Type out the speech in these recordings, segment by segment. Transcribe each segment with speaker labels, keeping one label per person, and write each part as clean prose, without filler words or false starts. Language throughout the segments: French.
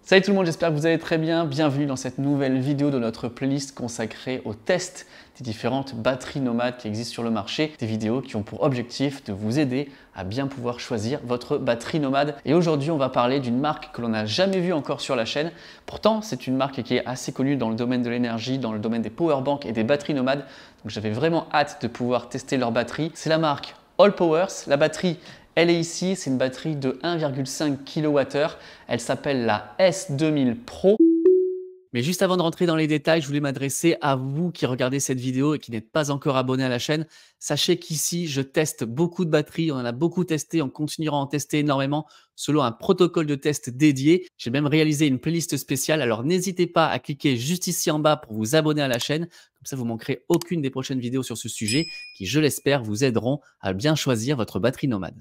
Speaker 1: Salut tout le monde, j'espère que vous allez très bien. Bienvenue dans cette nouvelle vidéo de notre playlist consacrée au test des différentes batteries nomades qui existent sur le marché. Des vidéos qui ont pour objectif de vous aider à bien pouvoir choisir votre batterie nomade. Et aujourd'hui, on va parler d'une marque que l'on n'a jamais vue encore sur la chaîne. Pourtant, c'est une marque qui est assez connue dans le domaine de l'énergie, dans le domaine des powerbanks et des batteries nomades. Donc j'avais vraiment hâte de pouvoir tester leur batterie. C'est la marque Allpowers. La batterie, elle est ici, c'est une batterie de 1,5 kWh. Elle s'appelle la S2000 Pro. Mais juste avant de rentrer dans les détails, je voulais m'adresser à vous qui regardez cette vidéo et qui n'êtes pas encore abonné à la chaîne. Sachez qu'ici, je teste beaucoup de batteries. On en a beaucoup testé, on continuera à en tester énormément selon un protocole de test dédié. J'ai même réalisé une playlist spéciale. Alors n'hésitez pas à cliquer juste ici en bas pour vous abonner à la chaîne. Comme ça, vous ne manquerez aucune des prochaines vidéos sur ce sujet qui, je l'espère, vous aideront à bien choisir votre batterie nomade.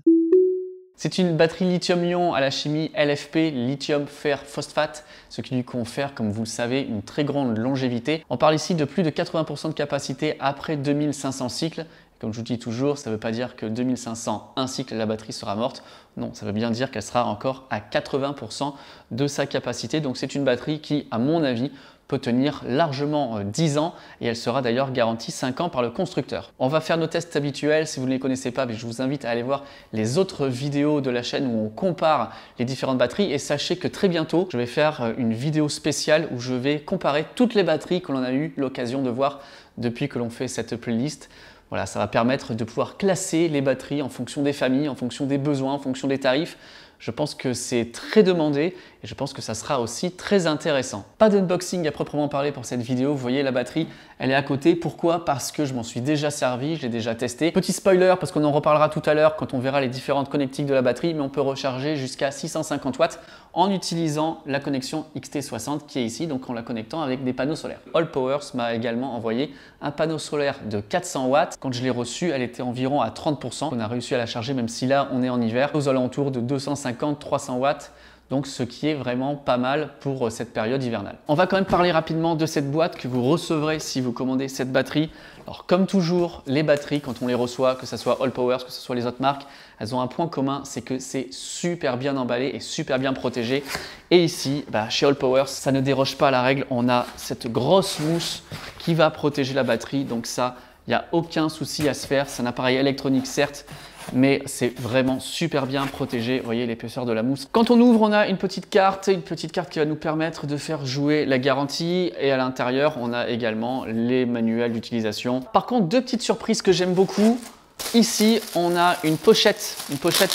Speaker 1: C'est une batterie lithium-ion à la chimie LFP, lithium fer phosphate, ce qui lui confère, comme vous le savez, une très grande longévité. On parle ici de plus de 80% de capacité après 2500 cycles. Comme je vous dis toujours, ça ne veut pas dire que 2500, un cycle, la batterie sera morte. Non, ça veut bien dire qu'elle sera encore à 80% de sa capacité. Donc c'est une batterie qui, à mon avis, peut tenir largement 10 ans et elle sera d'ailleurs garantie 5 ans par le constructeur. On va faire nos tests habituels. Si vous ne les connaissez pas, je vous invite à aller voir les autres vidéos de la chaîne où on compare les différentes batteries et sachez que très bientôt, je vais faire une vidéo spéciale où je vais comparer toutes les batteries que l'on a eu l'occasion de voir depuis que l'on fait cette playlist. Voilà, ça va permettre de pouvoir classer les batteries en fonction des familles, en fonction des besoins, en fonction des tarifs. Je pense que c'est très demandé et je pense que ça sera aussi très intéressant. Pas d'unboxing à proprement parler pour cette vidéo. Vous voyez, la batterie, elle est à côté. Pourquoi? Parce que je m'en suis déjà servi, je l'ai déjà testé. Petit spoiler, parce qu'on en reparlera tout à l'heure quand on verra les différentes connectiques de la batterie, mais on peut recharger jusqu'à 650 watts en utilisant la connexion XT60 qui est ici, donc en la connectant avec des panneaux solaires. Allpowers m'a également envoyé un panneau solaire de 400 watts. Quand je l'ai reçu, elle était environ à 30%. On a réussi à la charger, même si là, on est en hiver, aux alentours de 250-300 watts. Donc ce qui est vraiment pas mal pour cette période hivernale. On va quand même parler rapidement de cette boîte que vous recevrez si vous commandez cette batterie. Alors comme toujours, les batteries, quand on les reçoit, que ce soit Allpowers, que ce soit les autres marques, elles ont un point commun, c'est que c'est super bien emballé et super bien protégé. Et ici, chez Allpowers, ça ne déroge pas à la règle. On a cette grosse mousse qui va protéger la batterie. Donc ça, il n'y a aucun souci à se faire. C'est un appareil électronique certes, mais c'est vraiment super bien protégé. Vous voyez l'épaisseur de la mousse. Quand on ouvre, on a une petite carte qui va nous permettre de faire jouer la garantie. Et à l'intérieur, on a également les manuels d'utilisation. Par contre, deux petites surprises que j'aime beaucoup. Ici, on a une pochette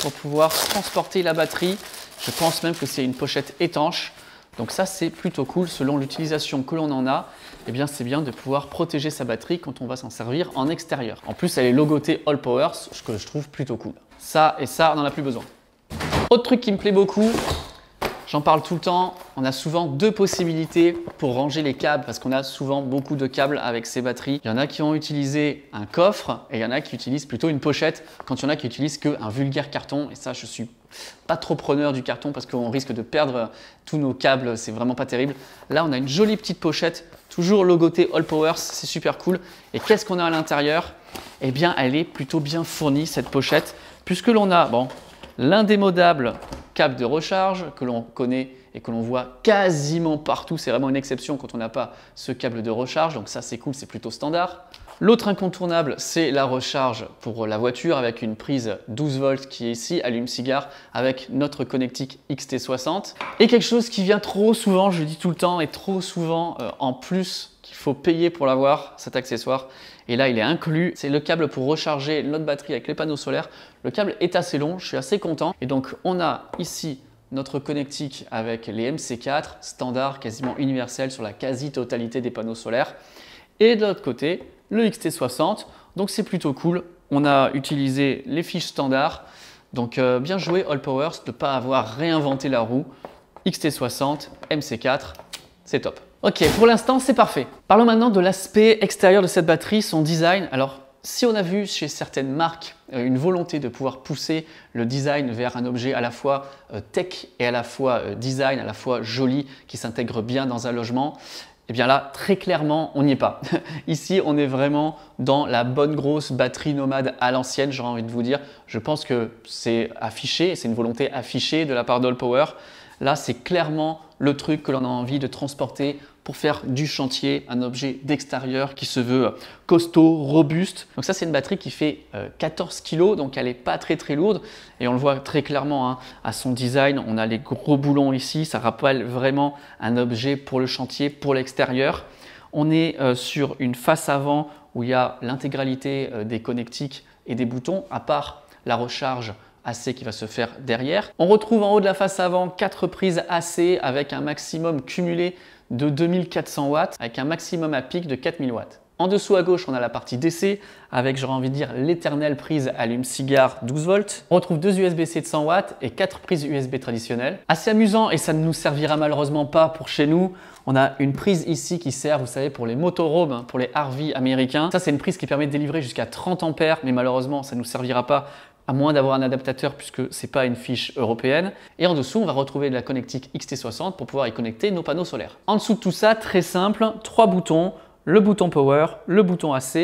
Speaker 1: pour pouvoir transporter la batterie. Je pense même que c'est une pochette étanche. Donc ça, c'est plutôt cool. Selon l'utilisation que l'on en a, eh bien, c'est bien de pouvoir protéger sa batterie quand on va s'en servir en extérieur. En plus, elle est logotée Allpowers, ce que je trouve plutôt cool. Ça et ça, on n'en a plus besoin. Autre truc qui me plaît beaucoup, j'en parle tout le temps, on a souvent deux possibilités pour ranger les câbles parce qu'on a souvent beaucoup de câbles avec ces batteries. Il y en a qui ont utilisé un coffre et il y en a qui utilisent plutôt une pochette quand il y en a qui utilisent qu'un vulgaire carton. Et ça, je suis pas trop preneur du carton parce qu'on risque de perdre tous nos câbles, c'est vraiment pas terrible. Là, on a une jolie petite pochette, toujours logotée Allpowers, c'est super cool. Et qu'est-ce qu'on a à l'intérieur? Eh bien, elle est plutôt bien fournie cette pochette puisque l'on a l'indémodable câble de recharge que l'on connaît et que l'on voit quasiment partout. C'est vraiment une exception quand on n'a pas ce câble de recharge. Donc ça, c'est cool, c'est plutôt standard. L'autre incontournable, c'est la recharge pour la voiture avec une prise 12 volts qui est ici, allume-cigare, avec notre connectique XT60. Et quelque chose qui vient trop souvent, je le dis tout le temps, et trop souvent en plus qu'il faut payer pour l'avoir, cet accessoire. Et là, il est inclus. C'est le câble pour recharger notre batterie avec les panneaux solaires. Le câble est assez long, je suis assez content. Et donc, on a ici notre connectique avec les MC4, standard, quasiment universel sur la quasi-totalité des panneaux solaires. Et de l'autre côté, le XT60. Donc, c'est plutôt cool. On a utilisé les fiches standards. Donc, bien joué Allpowers de ne pas avoir réinventé la roue. XT60, MC4, c'est top. Ok, pour l'instant, c'est parfait. Parlons maintenant de l'aspect extérieur de cette batterie, son design. Alors, si on a vu chez certaines marques une volonté de pouvoir pousser le design vers un objet à la fois tech et à la fois design, à la fois joli, qui s'intègre bien dans un logement, eh bien là, très clairement, on n'y est pas. Ici, on est vraiment dans la bonne grosse batterie nomade à l'ancienne, j'aurais envie de vous dire. Je pense que c'est affiché, c'est une volonté affichée de la part d'Allpowers. Là, c'est clairement le truc que l'on a envie de transporter pour faire du chantier, un objet d'extérieur qui se veut costaud, robuste. Donc ça, c'est une batterie qui fait 14 kg, donc elle n'est pas très lourde. Et on le voit très clairement hein, à son design. On a les gros boulons ici, ça rappelle vraiment un objet pour le chantier, pour l'extérieur. On est sur une face avant où il y a l'intégralité des connectiques et des boutons, à part la recharge AC qui va se faire derrière. On retrouve en haut de la face avant 4 prises AC avec un maximum cumulé de 2400 watts avec un maximum à pic de 4000 watts. En dessous à gauche, on a la partie DC avec, j'aurais envie de dire, l'éternelle prise allume-cigare 12 volts. On retrouve 2 USB-C de 100 watts et 4 prises USB traditionnelles. Assez amusant et ça ne nous servira malheureusement pas pour chez nous. On a une prise ici qui sert, vous savez, pour les motorhomes, pour les RV américains. Ça, c'est une prise qui permet de délivrer jusqu'à 30 ampères, mais malheureusement, ça ne nous servira pas à moins d'avoir un adaptateur puisque ce n'est pas une fiche européenne. Et en dessous, on va retrouver de la connectique XT60 pour pouvoir y connecter nos panneaux solaires. En dessous de tout ça, très simple, 3 boutons, le bouton Power, le bouton AC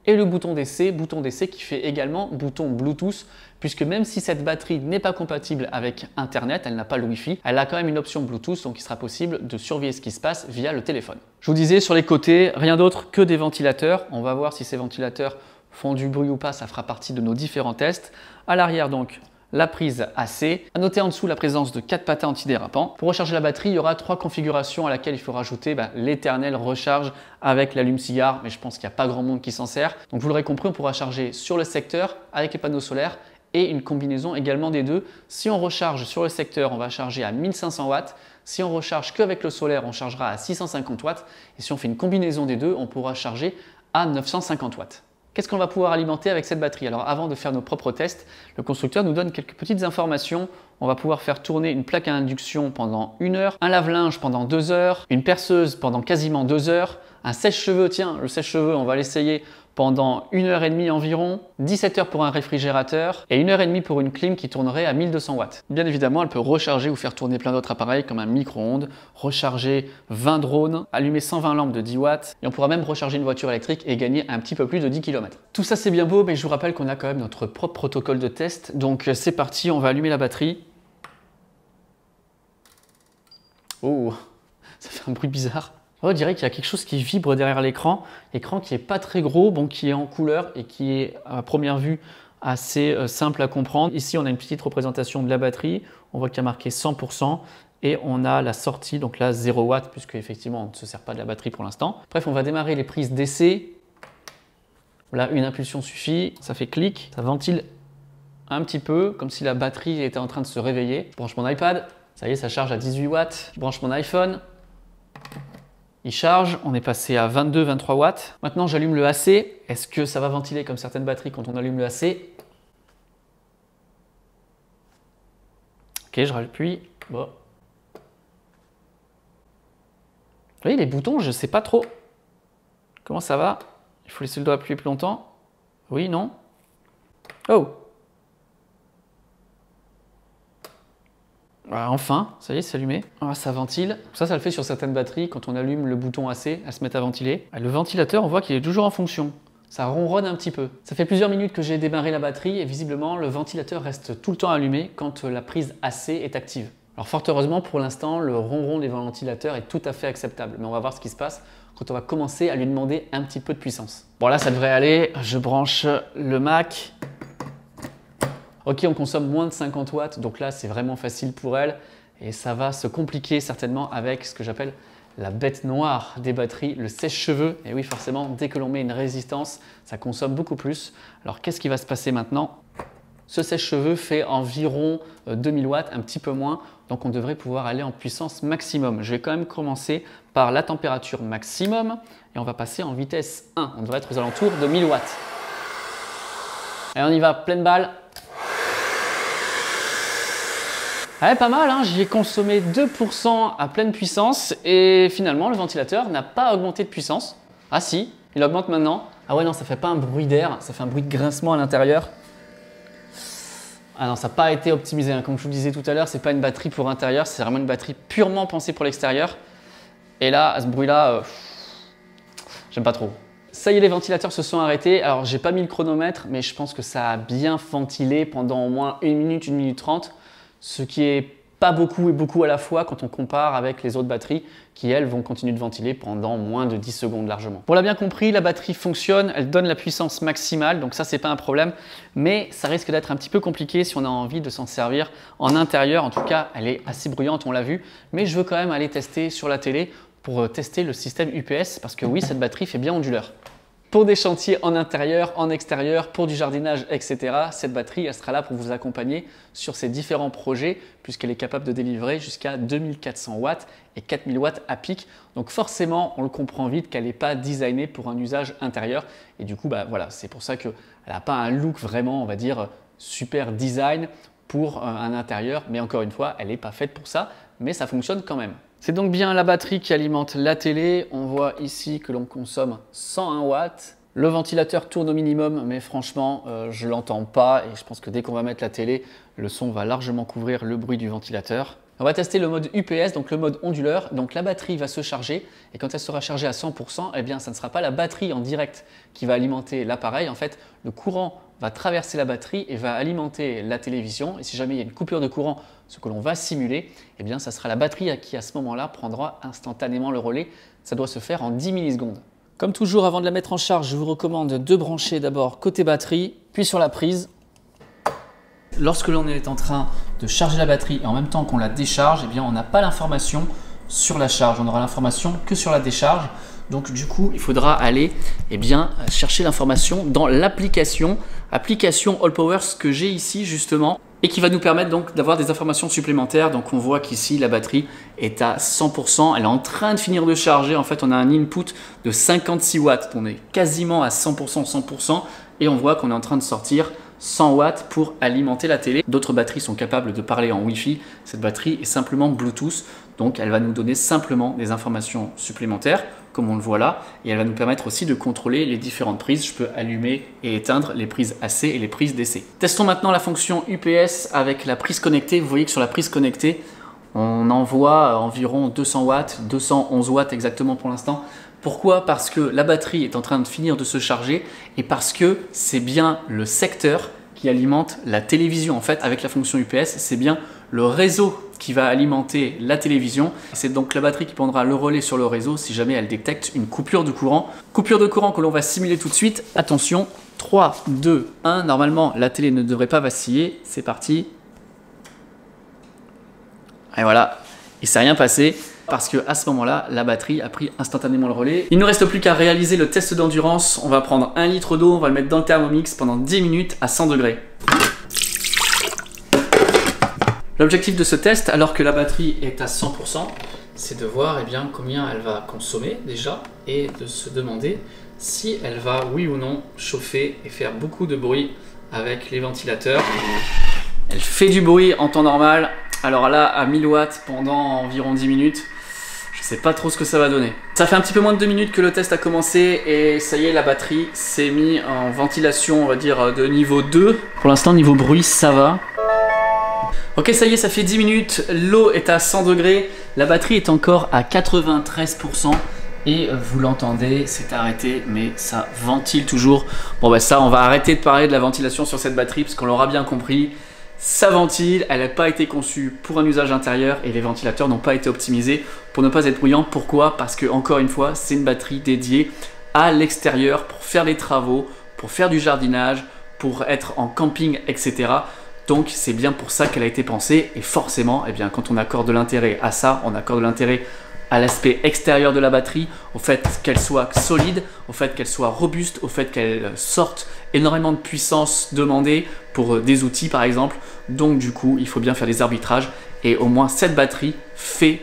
Speaker 1: et le bouton DC qui fait également bouton Bluetooth puisque même si cette batterie n'est pas compatible avec Internet, elle n'a pas le Wi-Fi, elle a quand même une option Bluetooth, donc il sera possible de surveiller ce qui se passe via le téléphone. Je vous disais, sur les côtés, rien d'autre que des ventilateurs. On va voir si ces ventilateurs font du bruit ou pas, ça fera partie de nos différents tests. À l'arrière donc, la prise AC. À noter en dessous la présence de 4 patins antidérapants. Pour recharger la batterie, il y aura 3 configurations à laquelle il faut rajouter l'éternelle recharge avec l'allume-cigare, mais je pense qu'il n'y a pas grand monde qui s'en sert. Donc vous l'aurez compris, on pourra charger sur le secteur avec les panneaux solaires et une combinaison également des deux. Si on recharge sur le secteur, on va charger à 1500 watts. Si on recharge qu'avec le solaire, on chargera à 650 watts. Et si on fait une combinaison des deux, on pourra charger à 950 watts. Qu'est-ce qu'on va pouvoir alimenter avec cette batterie? Alors avant de faire nos propres tests, le constructeur nous donne quelques petites informations. On va pouvoir faire tourner une plaque à induction pendant 1 heure, un lave-linge pendant 2 heures, une perceuse pendant quasiment 2 heures, un sèche-cheveux, tiens, le sèche-cheveux, on va l'essayer pendant 1h30 environ, 17 heures pour un réfrigérateur et 1h30 pour une clim qui tournerait à 1200 watts. Bien évidemment, elle peut recharger ou faire tourner plein d'autres appareils comme un micro-ondes, recharger 20 drones, allumer 120 lampes de 10 watts et on pourra même recharger une voiture électrique et gagner un petit peu plus de 10 km. Tout ça c'est bien beau, mais je vous rappelle qu'on a quand même notre propre protocole de test. Donc c'est parti, on va allumer la batterie. Oh, ça fait un bruit bizarre. On dirait qu'il y a quelque chose qui vibre derrière l'écran qui n'est pas très gros, bon, qui est en couleur et qui est à première vue assez simple à comprendre. Ici, on a une petite représentation de la batterie. On voit qu'il y a marqué 100% et on a la sortie, donc là 0 watts, puisque effectivement on ne se sert pas de la batterie pour l'instant. Bref, on va démarrer les prises DC. Là, une impulsion suffit, ça fait clic, ça ventile un petit peu, comme si la batterie était en train de se réveiller. Je branche mon iPad, ça y est, ça charge à 18 watts. Je branche mon iPhone. Il charge, on est passé à 22-23 watts. Maintenant, j'allume le AC. Est-ce que ça va ventiler comme certaines batteries quand on allume le AC? Ok, je rappuie. Bon. Vous voyez, les boutons, je ne sais pas trop. Comment ça va? Il faut laisser le doigt appuyer plus longtemps. Oui, non? Oh! Enfin, ça y est, c'est allumé. Ah, ça ventile. Ça le fait sur certaines batteries. Quand on allume le bouton AC, elles se mettent à ventiler. Le ventilateur, on voit qu'il est toujours en fonction. Ça ronronne un petit peu. Ça fait plusieurs minutes que j'ai démarré la batterie et visiblement, le ventilateur reste tout le temps allumé quand la prise AC est active. Alors fort heureusement, pour l'instant, le ronron des ventilateurs est tout à fait acceptable. Mais on va voir ce qui se passe quand on va commencer à lui demander un petit peu de puissance. Bon là, ça devrait aller. Je branche le Mac. Ok, on consomme moins de 50 watts, donc là c'est vraiment facile pour elle et ça va se compliquer certainement avec ce que j'appelle la bête noire des batteries, le sèche-cheveux. Et oui, forcément, dès que l'on met une résistance, ça consomme beaucoup plus. Alors qu'est-ce qui va se passer maintenant? Ce sèche-cheveux fait environ 2000 watts, un petit peu moins, donc on devrait pouvoir aller en puissance maximum. Je vais quand même commencer par la température maximum et on va passer en vitesse 1. On devrait être aux alentours de 1000 watts. Et on y va, pleine balle. Ouais, pas mal, hein, j'y ai consommé 2% à pleine puissance et finalement le ventilateur n'a pas augmenté de puissance. Ah si, il augmente maintenant. Ah ouais non, ça fait pas un bruit d'air, ça fait un bruit de grincement à l'intérieur. Ah non, ça n'a pas été optimisé, hein. Comme je vous le disais tout à l'heure, c'est pas une batterie pour intérieur, c'est vraiment une batterie purement pensée pour l'extérieur. Et là, à ce bruit-là, j'aime pas trop. Ça y est, les ventilateurs se sont arrêtés. Alors j'ai pas mis le chronomètre, mais je pense que ça a bien ventilé pendant au moins 1 minute, 1 minute 30. Ce qui est pas beaucoup et beaucoup à la fois quand on compare avec les autres batteries qui, elles, vont continuer de ventiler pendant moins de 10 secondes largement. On l'a bien compris, la batterie fonctionne, elle donne la puissance maximale, donc ça, c'est pas un problème, mais ça risque d'être un petit peu compliqué si on a envie de s'en servir en intérieur. En tout cas, elle est assez bruyante, on l'a vu, mais je veux quand même aller tester sur la télé pour tester le système UPS parce que oui, cette batterie fait bien onduleur. Pour des chantiers en intérieur, en extérieur, pour du jardinage, etc., cette batterie, elle sera là pour vous accompagner sur ces différents projets puisqu'elle est capable de délivrer jusqu'à 2400 watts et 4000 watts à pic. Donc forcément, on le comprend vite qu'elle n'est pas designée pour un usage intérieur. Et du coup, voilà, c'est pour ça qu'elle n'a pas un look vraiment, on va dire, super design pour un intérieur. Mais encore une fois, elle n'est pas faite pour ça, mais ça fonctionne quand même. C'est donc bien la batterie qui alimente la télé. On voit ici que l'on consomme 101 watts. Le ventilateur tourne au minimum, mais franchement, je ne l'entends pas. Et je pense que dès qu'on va mettre la télé, le son va largement couvrir le bruit du ventilateur. On va tester le mode UPS, donc le mode onduleur. Donc la batterie va se charger et quand elle sera chargée à 100%, eh bien, ça ne sera pas la batterie en direct qui va alimenter l'appareil. En fait, le courant va traverser la batterie et va alimenter la télévision. Et si jamais il y a une coupure de courant, ce que l'on va simuler, eh bien, ça sera la batterie qui à ce moment-là prendra instantanément le relais. Ça doit se faire en 10 millisecondes. Comme toujours, avant de la mettre en charge, je vous recommande de brancher d'abord côté batterie, puis sur la prise. Lorsque l'on est en train de charger la batterie et en même temps qu'on la décharge, eh bien, on n'a pas l'information sur la charge. On aura l'information que sur la décharge. Donc du coup, il faudra aller chercher l'information dans l'application AllPowers que j'ai ici justement et qui va nous permettre donc d'avoir des informations supplémentaires. Donc on voit qu'ici la batterie est à 100%, elle est en train de finir de charger. En fait, on a un input de 56 watts, on est quasiment à 100% et on voit qu'on est en train de sortir 100 watts pour alimenter la télé. D'autres batteries sont capables de parler en Wi-Fi. Cette batterie est simplement Bluetooth, donc elle va nous donner simplement des informations supplémentaires, comme on le voit là, et elle va nous permettre aussi de contrôler les différentes prises. Je peux allumer et éteindre les prises AC et les prises DC. Testons maintenant la fonction UPS avec la prise connectée. Vous voyez que sur la prise connectée, on envoie environ 200 watts, 211 watts exactement pour l'instant. Pourquoi? Parce que la batterie est en train de finir de se charger et parce que c'est bien le secteur qui alimente la télévision. En fait, avec la fonction UPS, c'est bien le réseau qui va alimenter la télévision. C'est donc la batterie qui prendra le relais sur le réseau si jamais elle détecte une coupure de courant. Coupure de courant que l'on va simuler tout de suite. Attention, 3, 2, 1. Normalement, la télé ne devrait pas vaciller. C'est parti. Et voilà, il ne s'est rien passé parce qu'à ce moment-là, la batterie a pris instantanément le relais. Il ne nous reste plus qu'à réaliser le test d'endurance. On va prendre 1 litre d'eau, on va le mettre dans le Thermomix pendant 10 minutes à 100 degrés. L'objectif de ce test, alors que la batterie est à 100%, c'est de voir combien elle va consommer déjà et de se demander si elle va, oui ou non, chauffer et faire beaucoup de bruit avec les ventilateurs. Elle fait du bruit en temps normal. Alors là, à 1000 watts pendant environ 10 minutes, je sais pas trop ce que ça va donner. Ça fait un petit peu moins de 2 minutes que le test a commencé et ça y est, la batterie s'est mise en ventilation, on va dire, de niveau 2. Pour l'instant, niveau bruit, ça va. Ok, ça y est, ça fait 10 minutes, l'eau est à 100 degrés, la batterie est encore à 93% et vous l'entendez, c'est arrêté, mais ça ventile toujours. Bon ça, on va arrêter de parler de la ventilation sur cette batterie parce qu'on l'aura bien compris. Ça ventile, elle n'a pas été conçue pour un usage intérieur et les ventilateurs n'ont pas été optimisés pour ne pas être bruyants. Pourquoi? Parce que, encore une fois, c'est une batterie dédiée à l'extérieur pour faire des travaux, pour faire du jardinage, pour être en camping, etc. Donc c'est bien pour ça qu'elle a été pensée et forcément, quand on accorde de l'intérêt à ça, on accorde de l'intérêt à l'aspect extérieur de la batterie, au fait qu'elle soit solide, au fait qu'elle soit robuste, au fait qu'elle sorte énormément de puissance demandée pour des outils par exemple. Donc du coup, il faut bien faire des arbitrages et au moins cette batterie fait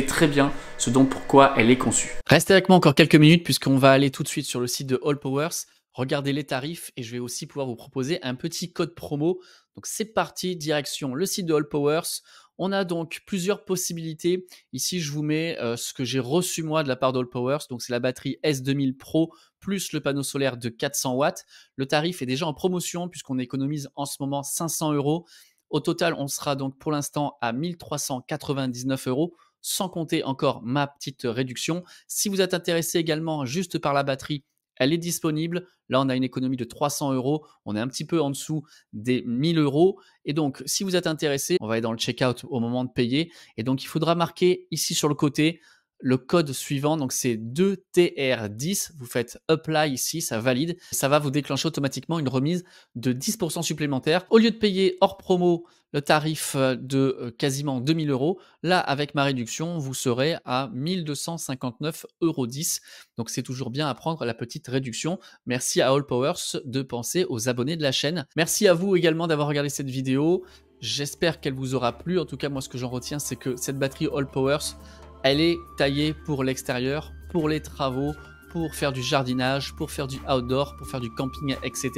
Speaker 1: très bien ce dont pourquoi elle est conçue. Restez avec moi encore quelques minutes puisqu'on va aller tout de suite sur le site de AllPowers. Regardez les tarifs et je vais aussi pouvoir vous proposer un petit code promo. Donc c'est parti, direction le site de AllPowers. On a donc plusieurs possibilités. Ici, je vous mets ce que j'ai reçu moi de la part d'AllPowers. Donc c'est la batterie S2000 Pro plus le panneau solaire de 400 watts. Le tarif est déjà en promotion puisqu'on économise en ce moment 500 €. Au total, on sera donc pour l'instant à 1399 €, sans compter encore ma petite réduction. Si vous êtes intéressé également juste par la batterie elle est disponible. Là, on a une économie de 300 €. On est un petit peu en dessous des 1 000 €. Et donc, si vous êtes intéressé, on va aller dans le checkout au moment de payer. Et donc, il faudra marquer ici sur le côté le code suivant. Donc, c'est 2TR10. Vous faites apply ici, ça valide. Ça va vous déclencher automatiquement une remise de 10% supplémentaire. Au lieu de payer hors promo le tarif de quasiment 2 000 €, là, avec ma réduction, vous serez à 1 259,10 €. Donc, c'est toujours bien à prendre la petite réduction. Merci à AllPowers de penser aux abonnés de la chaîne. Merci à vous également d'avoir regardé cette vidéo. J'espère qu'elle vous aura plu. En tout cas, moi, ce que j'en retiens, c'est que cette batterie AllPowers, elle est taillée pour l'extérieur, pour les travaux, pour faire du jardinage, pour faire du outdoor, pour faire du camping, etc.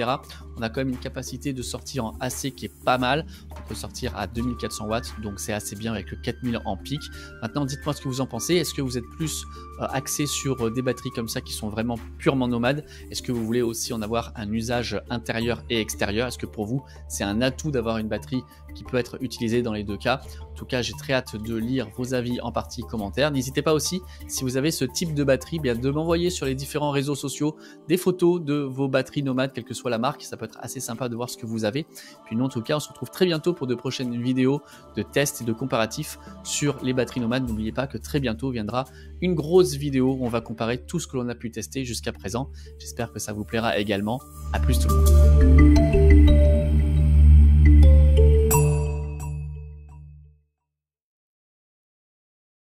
Speaker 1: On a quand même une capacité de sortir en AC qui est pas mal. On peut sortir à 2400 watts, donc c'est assez bien avec le 4000 en pic. Maintenant, dites-moi ce que vous en pensez. Est-ce que vous êtes plus axé sur des batteries comme ça qui sont vraiment purement nomades? Est-ce que vous voulez aussi en avoir un usage intérieur et extérieur? Est-ce que pour vous, c'est un atout d'avoir une batterie qui peut être utilisée dans les deux cas? En tout cas, j'ai très hâte de lire vos avis en partie commentaire. N'hésitez pas aussi, si vous avez ce type de batterie, bien de m'envoyer sur les différents réseaux sociaux des photos de vos batteries nomades, quelle que soit la marque. Ça peut être assez sympa de voir ce que vous avez. Puis nous, en tout cas, on se retrouve très bientôt pour de prochaines vidéos de tests et de comparatifs sur les batteries nomades. N'oubliez pas que très bientôt viendra une grosse vidéo où on va comparer tout ce que l'on a pu tester jusqu'à présent. J'espère que ça vous plaira également. À plus tout le monde.